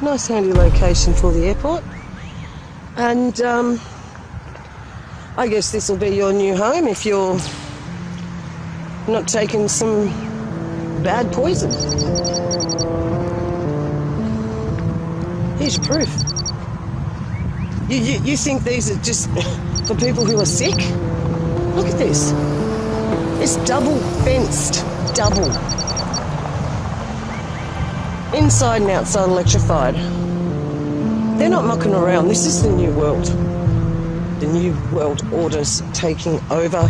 Nice handy location for the airport. And I guess this will be your new home if you're not taking some bad poison. Here's proof. You think these are just for people who are sick? Look at this. It's double fenced. Double. Inside and outside electrified. They're not mucking around. This is the new world. The new world order's taking over.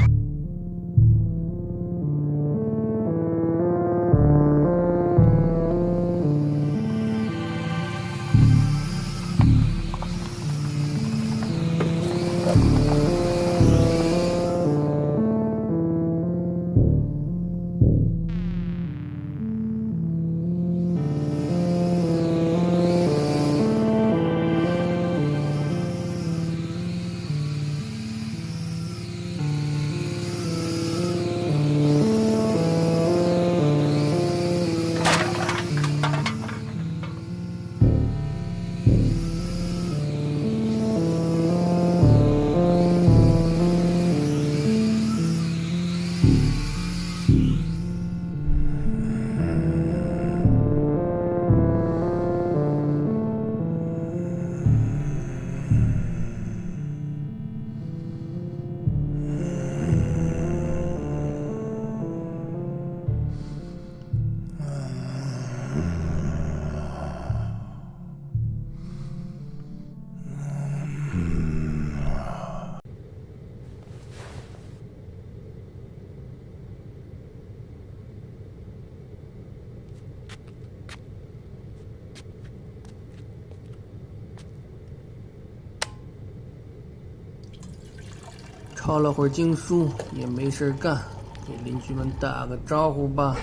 抄了会儿经书，也没事干，给邻居们打个招呼吧。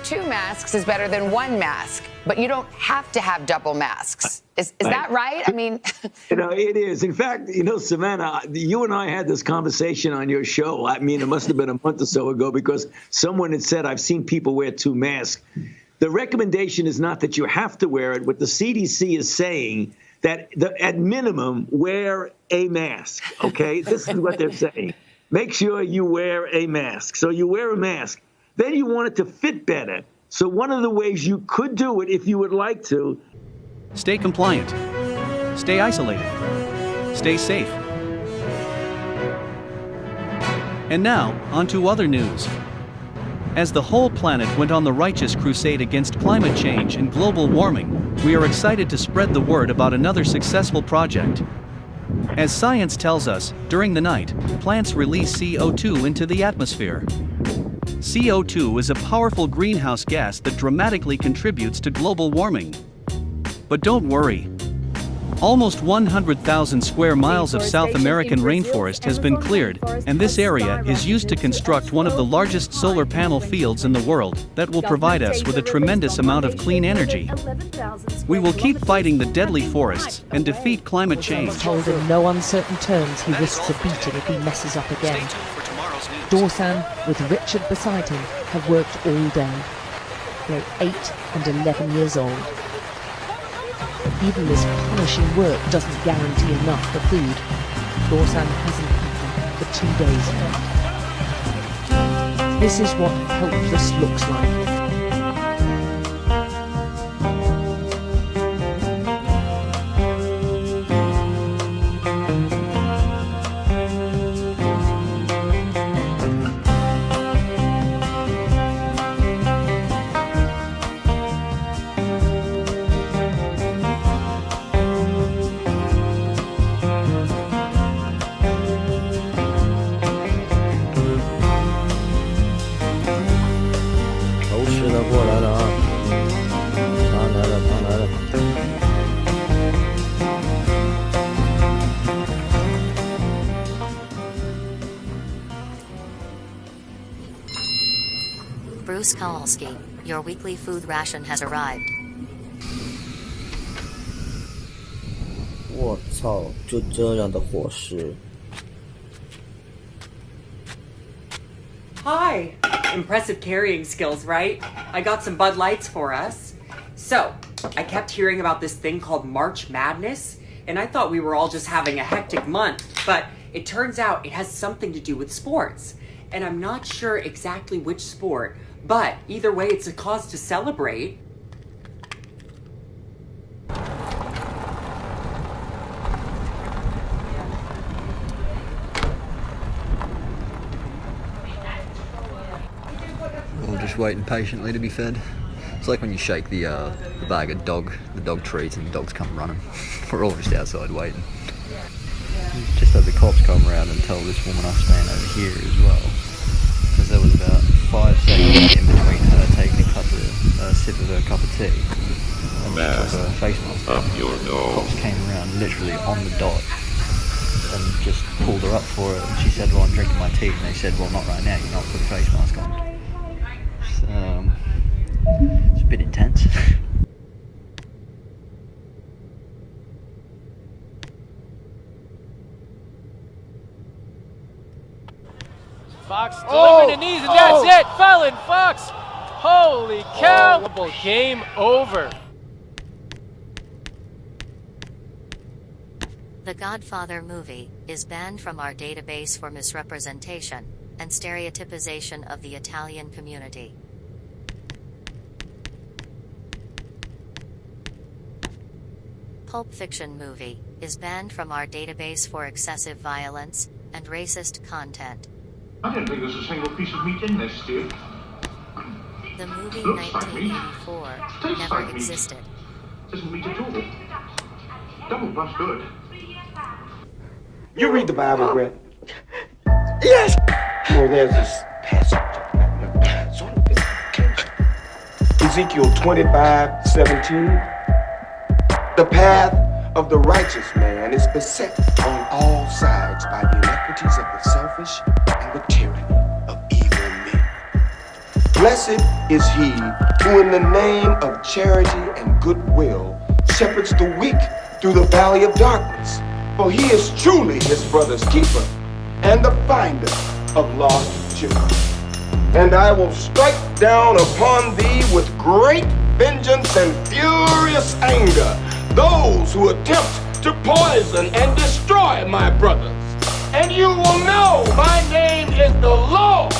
Two masks is better than one mask, but you don't have to have double masks. Is that right? I mean, it is. In fact, Savannah, you and I had this conversation on your show. I mean, it must have been a month or so ago because someone had said, I've seen people wear two masks. The recommendation is not that you have to wear it. What the CDC is saying that at minimum, wear a mask. OK, this is what they're saying. Make sure you wear a mask. So you wear a mask. Then you want it to fit better. So one of the ways you could do it, if you would like to. Stay compliant. Stay isolated. Stay safe. And now, on to other news. As the whole planet went on the righteous crusade against climate change and global warming, we are excited to spread the word about another successful project. As science tells us, during the night, plants release CO2 into the atmosphere. CO2 is a powerful greenhouse gas that dramatically contributes to global warming. But don't worry. Almost 100,000 square miles of South American rainforest has been cleared, and this area is used to construct one of the largest solar panel fields in the world that will provide us with a tremendous amount of clean energy. We will keep fighting the deadly forests and defeat climate change. Told in no uncertain terms he risks a beating if he messes up again. Dawson, with Richard beside him, have worked all day. They're 8 and 11 years old. Even this punishing work doesn't guarantee enough for food. Dawson hasn't eaten for 2 days. This is what helpless looks like. Bruce Kowalski, your weekly food ration has arrived. 我操，就这样的伙食。 Hi! Impressive carrying skills, right? I got some Bud Lights for us. So, I kept hearing about this thing called March Madness, and I thought we were all just having a hectic month, but it turns out it has something to do with sports. And I'm not sure exactly which sport, but either way, it's a cause to celebrate. Or just waiting patiently to be fed. It's like when you shake the bag of the dog treats and the dogs come running. We're all just outside waiting. Just had the cops come around and tell this woman I stand over here as well. Because there was about 5 seconds in between her taking a sip of her cup of tea and she took her face mask off. The cops came around literally on the dot and just pulled her up for it. And she said, well, I'm drinking my tea. And they said, well, not right now, you're not put a face mask on. So, it's a bit intense. Fox delivering the knees, and that's it! Fallon Fox! Holy cow! Game over. The Godfather movie is banned from our database for misrepresentation and stereotypization of the Italian community. Pulp Fiction movie is banned from our database for excessive violence and racist content. I don't think there's a single piece of meat in this, Steve. The movie Looks like meat. 1984 Tastes never like meat. existed. Isn't meat at all. Double plus good. You read the Bible, Brett? Yes! Well, there's this passage. Ezekiel 25:17. The path of the righteous man is beset on all sides by the iniquities of the selfish and the tyranny of evil men. Blessed is he who in the name of charity and goodwill shepherds the weak through the valley of darkness. For he is truly his brother's keeper and the finder of lost children. And I will strike down upon thee with great vengeance and furious anger those who attempt to poison and destroy my brothers. And you will know my name is the Lord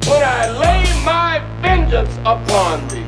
when I lay my vengeance upon thee.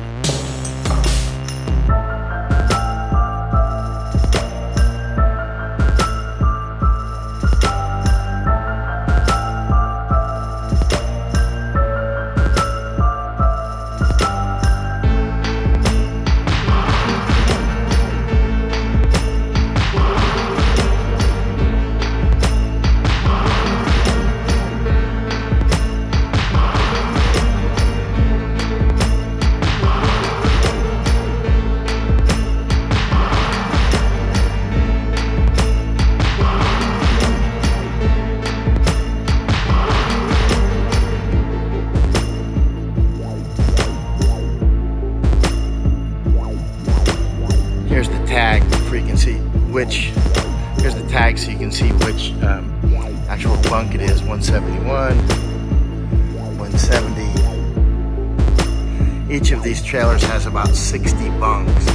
Here's the tag so you can see which, here's the tag so you can see which actual bunk it is, 171, 170. Each of these trailers has about 60 bunks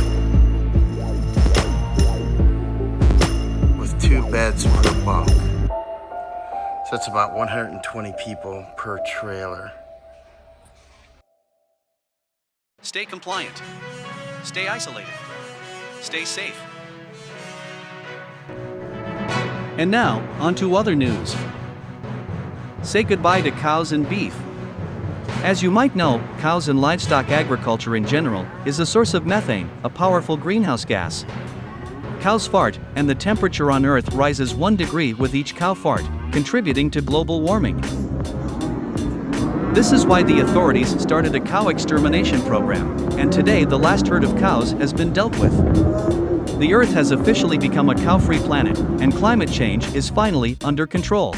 with 2 beds per bunk. So that's about 120 people per trailer. Stay compliant. Stay isolated. Stay safe. And now, on to other news. Say goodbye to cows and beef. As you might know, cows and livestock agriculture in general is a source of methane, a powerful greenhouse gas. Cows fart, and the temperature on Earth rises 1 degree with each cow fart, contributing to global warming. This is why the authorities started a cow extermination program, and today the last herd of cows has been dealt with. The Earth has officially become a cow-free planet, and climate change is finally under control.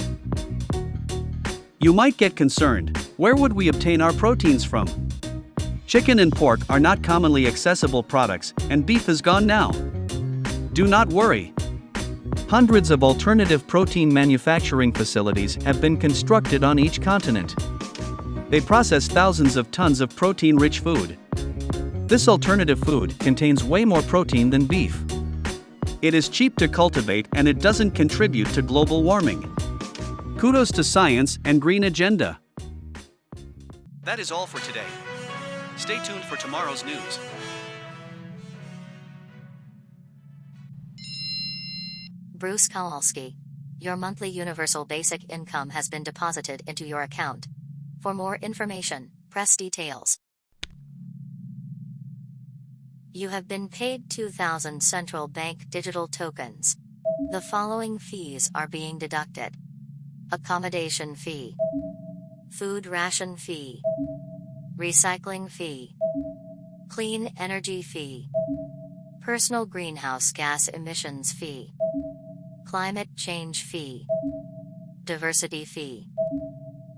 You might get concerned, where would we obtain our proteins from? Chicken and pork are not commonly accessible products, and beef is gone now. Do not worry. Hundreds of alternative protein manufacturing facilities have been constructed on each continent. They process thousands of tons of protein-rich food. This alternative food contains way more protein than beef. It is cheap to cultivate and it doesn't contribute to global warming. Kudos to science and green agenda. That is all for today. Stay tuned for tomorrow's news. Bruce Kowalski. Your monthly universal basic income has been deposited into your account. For more information, press details. You have been paid 2,000 central bank digital tokens. The following fees are being deducted: accommodation fee, food ration fee, recycling fee, clean energy fee, personal greenhouse gas emissions fee, climate change fee, diversity fee.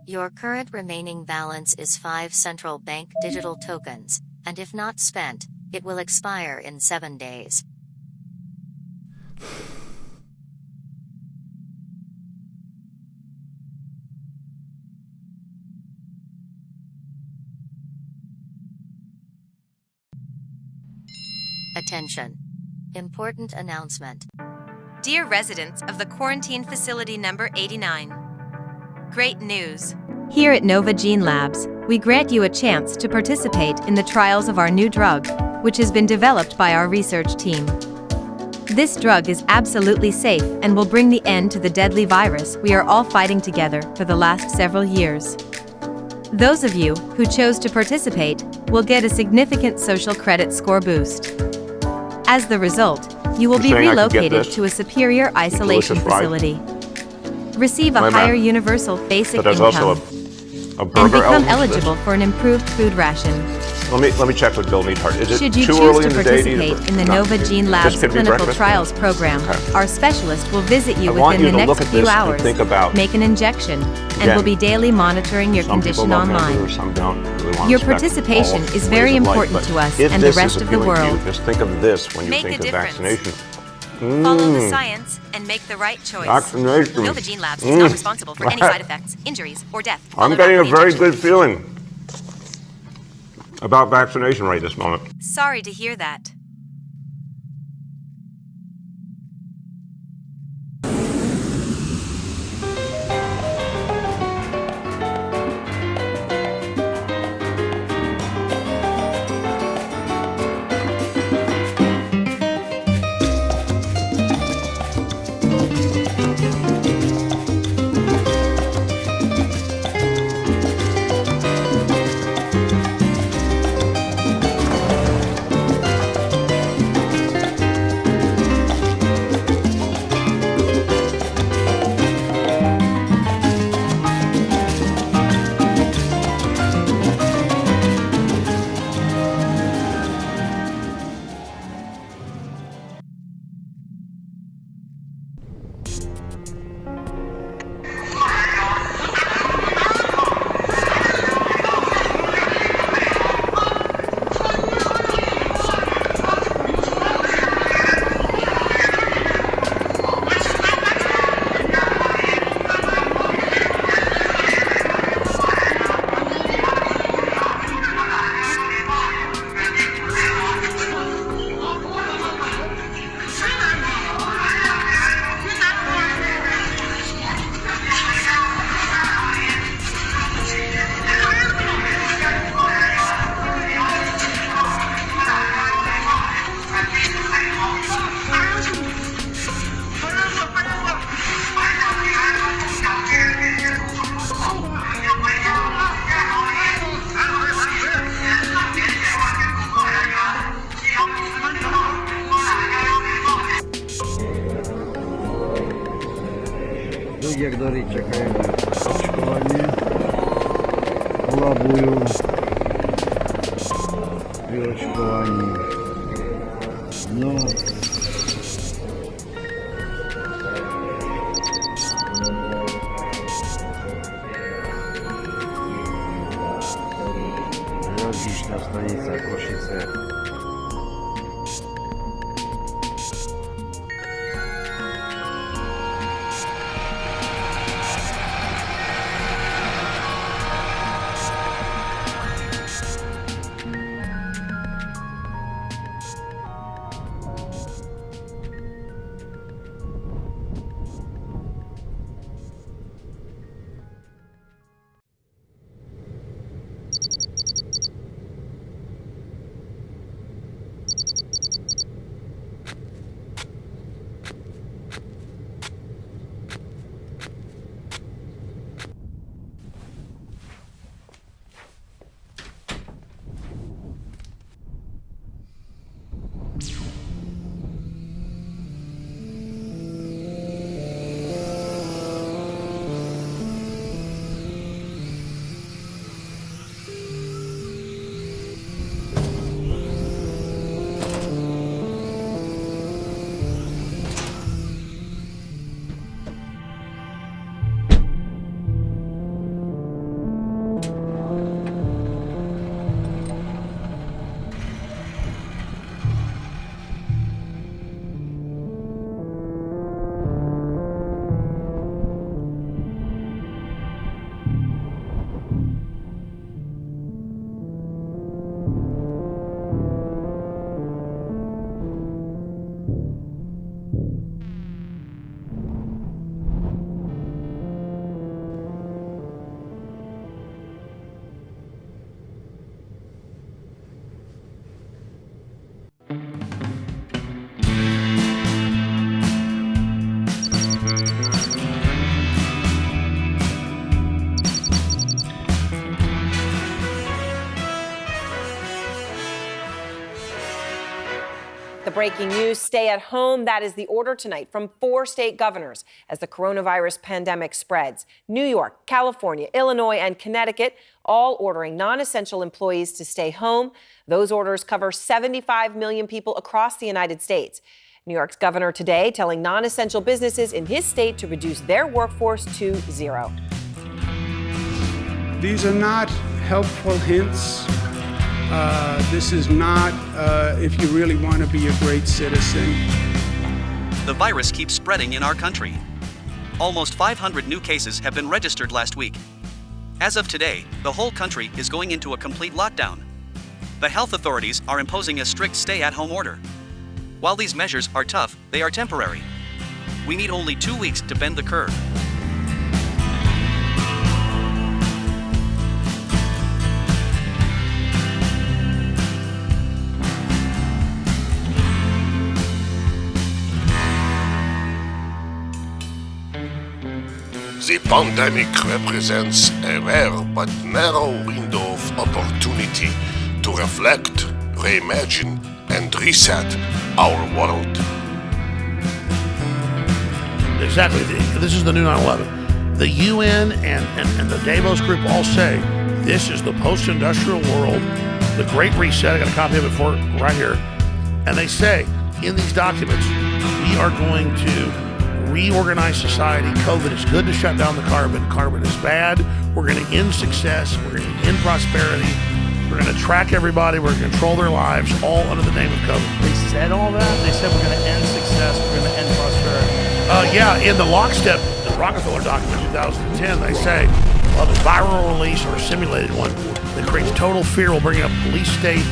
Your current remaining balance is 5 central bank digital tokens, and if not spent, it will expire in 7 days. Attention. Important announcement. Dear residents of the quarantine facility number 89. Great news. Here at Nova Gene Labs, we grant you a chance to participate in the trials of our new drug, which has been developed by our research team. This drug is absolutely safe and will bring the end to the deadly virus we are all fighting together for the last several years. Those of you who chose to participate will get a significant social credit score boost. As the result, you will be relocated to a superior isolation facility, receive a higher universal basic income, and become eligible for an improved food ration. Let me check with Bill Neathart. Is it Should you too choose early to in the day to participate in the Nova Gene Labs clinical trials program, our specialist will visit you within the next few hours, make an injection, and will be daily monitoring your condition online. Your participation is very important to us and the rest of the world. Just think of this when you Make think a of vaccination. Follow the science and make the right choice. Vaccination. Nova Gene Labs is not responsible for any side effects, injuries, or death. I'm getting a very good feeling about vaccination right this moment. Sorry to hear that. Jak dalej czekają na szkolenie, labują i odszkolani. No. Ciśna stanica Koszyce. The breaking news, stay at home. That is the order tonight from 4 state governors as the coronavirus pandemic spreads. New York, California, Illinois, and Connecticut all ordering non-essential employees to stay home. Those orders cover 75 million people across the United States. New York's governor today telling non-essential businesses in his state to reduce their workforce to 0. These are not helpful hints. This is not if you really want to be a great citizen. The virus keeps spreading in our country. Almost 500 new cases have been registered last week. As of today, the whole country is going into a complete lockdown. The health authorities are imposing a strict stay-at-home order. While these measures are tough, they are temporary. We need only 2 weeks to bend the curve. The pandemic represents a rare but narrow window of opportunity to reflect, reimagine, and reset our world. Exactly. This is the new 9/11. The UN and the Davos group all say this is the post-industrial world, the Great Reset. I got a copy of it for right here. And they say in these documents, we are going to reorganize society. COVID is good to shut down the carbon. Carbon is bad. We're going to end success. We're going to end prosperity. We're going to track everybody. We're going to control their lives, all under the name of COVID. They said all that? They said we're going to end success. We're going to end prosperity. Yeah, in the lockstep, the Rockefeller document 2010, they say, well, the viral release or a simulated one that creates total fear will bring up police state,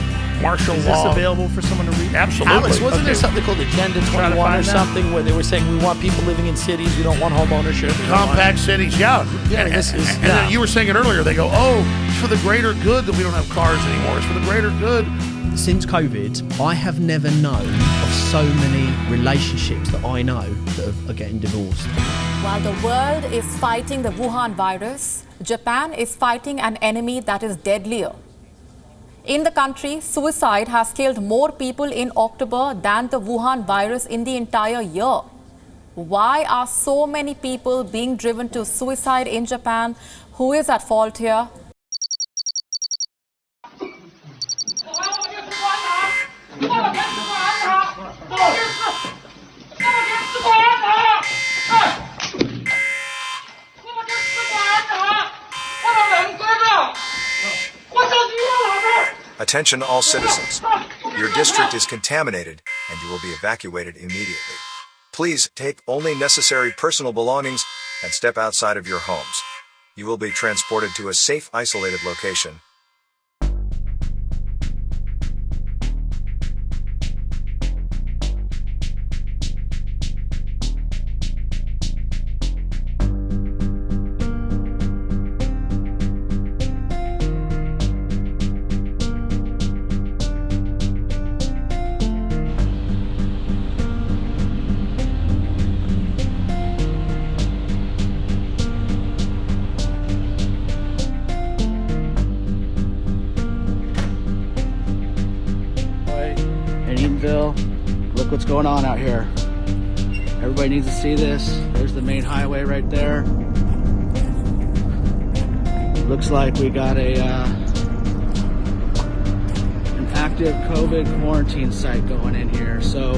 martial Is law. this available for someone to read? Absolutely. Alex, wasn't there something called Agenda 21 or something where they were saying we want people living in cities, we don't want home ownership? Compact cities, yeah. Yeah, this is. And then you were saying it earlier, they go, oh, it's for the greater good that we don't have cars anymore. It's for the greater good. Since COVID, I have never known of so many relationships that I know that are getting divorced. While the world is fighting the Wuhan virus, Japan is fighting an enemy that is deadlier. In the country, suicide has killed more people in October than the Wuhan virus in the entire year. Why are so many people being driven to suicide in Japan? Who is at fault here? Attention all citizens. Your district is contaminated and you will be evacuated immediately. Please take only necessary personal belongings and step outside of your homes. You will be transported to a safe, isolated location. Look what's going on out here. Everybody needs to see this. There's the main highway right there. Looks like we got an active COVID quarantine site going in here. So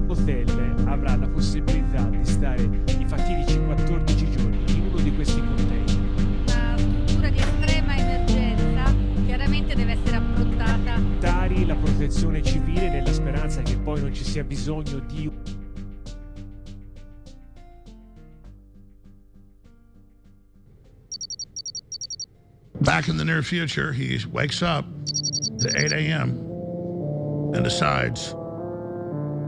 Hotel avrà la possibilità di stare i fatidici 14 giorni in uno di questi container. La protezione civile nella speranza che poi non ci sia bisogno di Back in the near future, he wakes up at 8 a.m. and decides,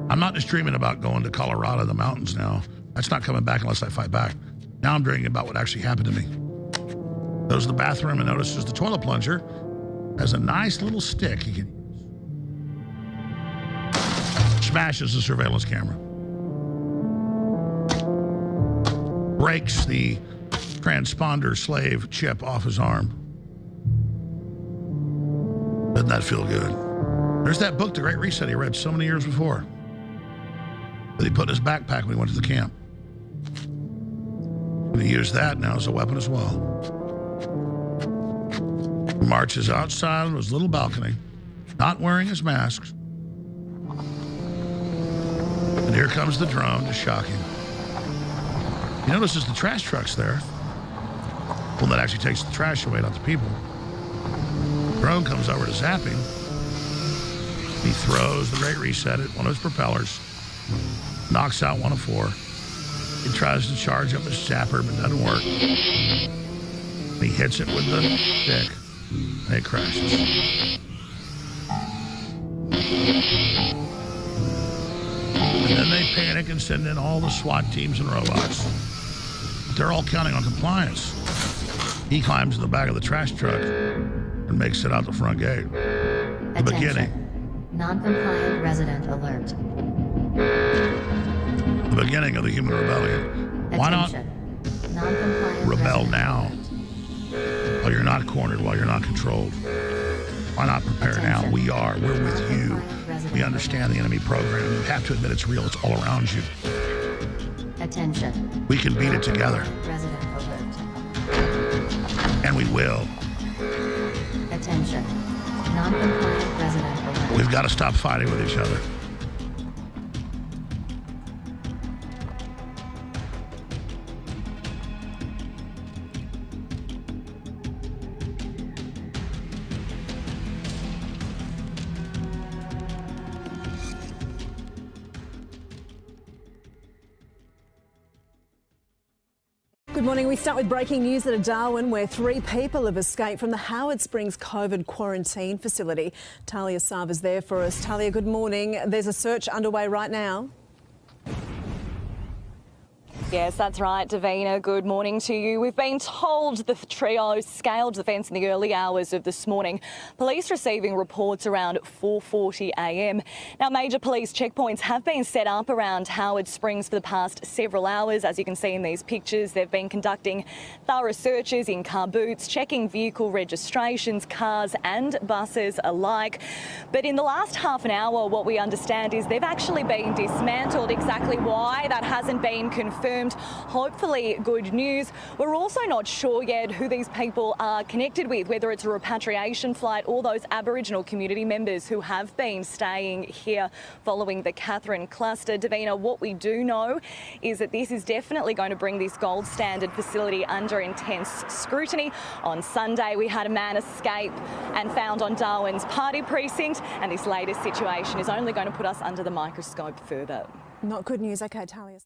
I'm not just dreaming about going to Colorado, the mountains now. That's not coming back unless I fight back. Now I'm dreaming about what actually happened to me. Goes to the bathroom and notices the toilet plunger has a nice little stick he can use. Smashes the surveillance camera. Breaks the transponder slave chip off his arm. Doesn't that feel good? There's that book, The Great Reset, he read so many years before, that he put in his backpack when he went to the camp. And he used that now as a weapon as well. He marches outside on his little balcony, not wearing his mask. And here comes the drone to shock him. He notices the trash truck's there. Well, that actually takes the trash away, not the people. The drone comes over to zap him. He throws the Great Reset at one of his propellers, knocks out one of 4. He tries to charge up his zapper, but doesn't work. He hits it with the stick, and it crashes. And then they panic and send in all the SWAT teams and robots. But they're all counting on compliance. He climbs in the back of the trash truck and makes it out the front gate. The beginning. Non-compliant resident alert. The beginning of the human rebellion. Why not rebel now? While you're not cornered, while you're not controlled. Why not prepare now? We are. We're with you. We understand the enemy program. You have to admit it's real. It's all around you. Attention. We can beat it together. Resident alert. And we will. Attention. Non-compliant resident alert. We've got to stop fighting with each other. Good morning. We start with breaking news out of Darwin, where 3 people have escaped from the Howard Springs COVID quarantine facility. Talia Sava's there for us. Talia, good morning. There's a search underway right now. Yes, that's right, Davina. Good morning to you. We've been told the trio scaled the fence in the early hours of this morning. Police receiving reports around 4:40 a.m. Now, major police checkpoints have been set up around Howard Springs for the past several hours. As you can see in these pictures, they've been conducting thorough searches in car boots, checking vehicle registrations, cars and buses alike. But in the last half an hour, what we understand is they've actually been dismantled. Exactly why, that hasn't been confirmed confirmed. Hopefully good news. We're also not sure yet who these people are connected with, whether it's a repatriation flight or those Aboriginal community members who have been staying here following the Catherine cluster. Davina, what we do know is that this is definitely going to bring this gold standard facility under intense scrutiny. On Sunday, we had a man escape and found on Darwin's party precinct, and this latest situation is only going to put us under the microscope further. Not good news. Okay, Talia.